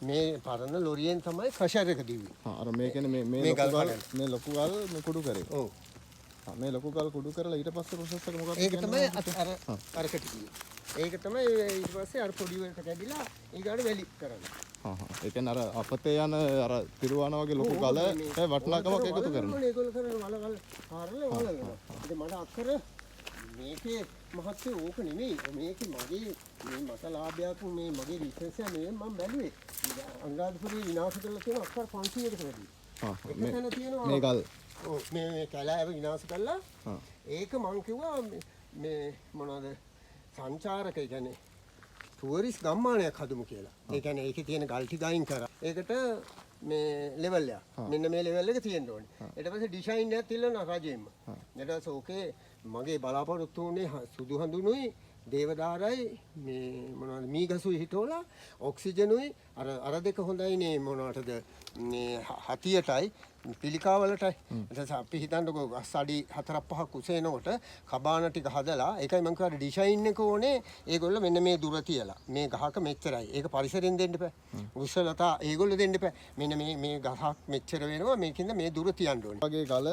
මේ පරණ ලොරියෙන් තමයි ක්‍රෂර් එක දීවේ. අර මේ කියන්නේ මේ ලොකු ගල් මේ කුඩු කරේ. ඔව්. මේ ලොකු ගල් කුඩු කරලා ඊට පස්සේ ප්‍රොසෙස් එක මොකක්ද? ඒක තමයි අරකට කිව්වේ. ඒක තමයි ඊට පස්සේ අර පොඩි වලට කැඩිලා ඊගාට වැලි කරන්නේ. ඒ කියන්නේ අර අපතේ යන අර තිරුවාන වගේ ලොකු ගලට වටිනාකමක් එකතු කරනවා. ඒගොල්ලෝ කරන වලවල් හරලා වලනවා. ඉතින් මට අක්කර මේකේ මහත්ය ඕක නෙමෙයි. මේකේ මගේ මේ මතලාභයක් මේ මගේ රිසර්ච් එක නෙමෙයි මම බැලුවේ. අනුරාධපුරේ විනාශ කරලා තියෙන අක්කර 500කට වැඩි. එකතැන තියෙනවා මේ ගල්. ඔව් මේ කැලෑව විනාශ කළා. ඒක මං කිව්වා මේ මොනවද සංචාරක කියන්නේ ටුවරිස්ට් ගම්මානයක් හදමු කියලා. ඒ කියන්නේ ඒකේ තියෙන ගල් ටික අයින් කරා. ඒකට මේ ලෙවල් එක. මෙන්න මේ ලෙවල් එක තියෙන්න ඕනේ. ඊට පස්සේ ඩිසයින් එකක් තියලා රජෙන්ම. ඊට පස්සේ ඕකේ මගේ බලාපොරොත්තු වුණේ සුදු හඳුනුයි දේවදාරයි මේ මොනවද මීගසුයි හිටෝලා ඔක්සිජනුයි අර දෙක හොඳයිනේ මොනවටද මේ හතියටයි පිළිකාවලටයි ඊට අපි හිතන්නකෝ ගස් අඩි 4-5ක් උසේනකොට කබාන ටික හදලා ඒකයි මම කිව්වා ඩිසයින් එක ඕනේ ඒගොල්ලෝ මෙන්න මේ දුර තියලා මේ ගහක මෙච්චරයි ඒක පරිසරෙන් දෙන්න බෑ උස්සලතා ඒගොල්ලෝ දෙන්න බෑ මෙන්න මේ ගහක් මෙච්චර වෙනවා මේකින්ද මේ දුර තියන්න ඕනේ වගේ ගල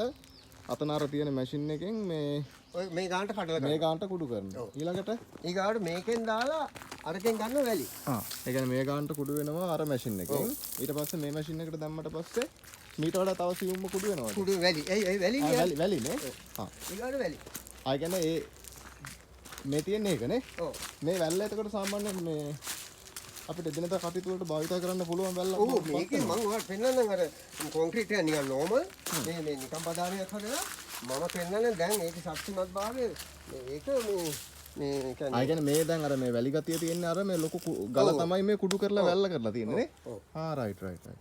අතනාර තියෙන මැෂින් එකෙන් මේ ගානට කඩලා මේ ගානට කුඩු කරනවා ඊළඟට ඊගාවට මේකෙන් දාලා අරකින් ගන්න වැලි ඒ කියන්නේ මේ ගානට කුඩු වෙනවා අර මැෂින් එකෙන් ඊට පස්සේ මේ මැෂින් එකට දැම්මට පස්සේ මීට වඩා තව සියුම්ම කුඩු වෙනවා කුඩු වැලි ඒ වැලි නේ වැලි නේ ඊගාවට වැලි ආ කියන්නේ ඒ මේ තියෙන එකනේ ඔව් මේ වැල්ල එතකොට සාමාන්‍යයෙන් මේ අපිට එදිනදා කටයුතු වලට භාවිත කරන්න පුළුවන් වැල්ලක් ඔව් මේකේ මම ඔයාලට පෙන්නන්නම් අර කොන්ක්‍රීට් එක නිකන් නෝමල් මේ නිකන් බදානයක් හදලා මම පෙන්නන්නේ දැන් ඒකේ ශක්තිමත් භාවය මේක මේ කියන්නේ මේ දැන් අර මේ වැලි ගතිය තියෙන්නේ අර මේ ලොකු ගල තමයි මේ කුඩු කරලා වැල්ල කරලා තියෙන්නේ නේ රයිට්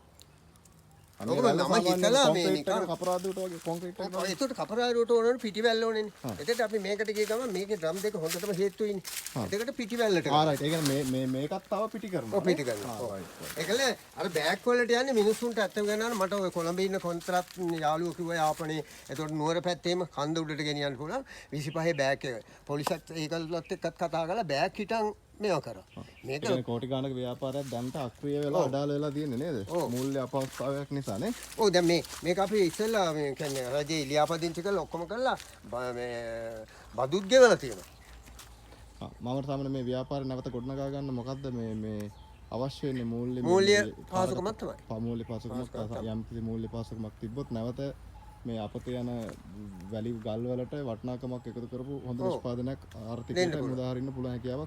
ඔක නම හිතලා මේ නිකන් කපරාදුවට වගේ කොන්ක්‍රීට් එකක් ඒකට කපරාදුවට ඕනනේ පිටිවැල්ල ඕනේනේ එතකොට අපි මේකට ගිය ගමන් මේකේ ඩ්‍රම් දෙක හොඳටම හේතු වෙන්නේ එතකොට පිටිවැල්ලට රයිට් ඒ කියන්නේ මේකත් තව පිටි කරනවා පිටි කරනවා ඒකල අර බෑග් වලට යන්නේ මිනිස්සුන්ට ඇත්තම ගන්නවා මට ඔය කොළඹ ඉන්න කොන්ත්‍රාත් යාළුවෝ කිව්වා යාපනේ එතකොට නුවර පැත්තේම කන්ද උඩට ගෙනියන්න පුළුවන් 25 බෑග් එක පොලිසත් ඒකලත් එක්කත් කතා කරලා බෑග් හිටන් මේවා කරා මේක කෝටි ගානක ව්‍යාපාරයක් දැන්ට අක්‍රිය වෙලා අඩාල වෙලා තියෙන්නේ නේද මූල්‍ය අපහසුතාවයක් නිසා නේ ඔව් දැන් මේක අපි ඉස්සෙල්ලා මේ කියන්නේ රජේ ලියාපදිංචි කරලා ඔක්කොම කරලා මේ බදුත් ගෙවලා තියෙනවා මම තමයි මේ ව්‍යාපාරය නැවත ගොඩනගා ගන්න මොකද්ද මේ අවශ්‍ය වෙන්නේ මූල්‍ය පහසුකමක් තමයි මූල්‍ය පහසුකමක් යම් කිසි මූල්‍ය පහසුකමක් තිබ්බොත් නැවත මේ අපතේ යන වැලි ගල් වලට වටිනාකමක් එකතු කරපු හොඳ නිෂ්පාදනයක් ආර්ථිකයට මුදා හරින්න පුළුවන් හැකියාවක්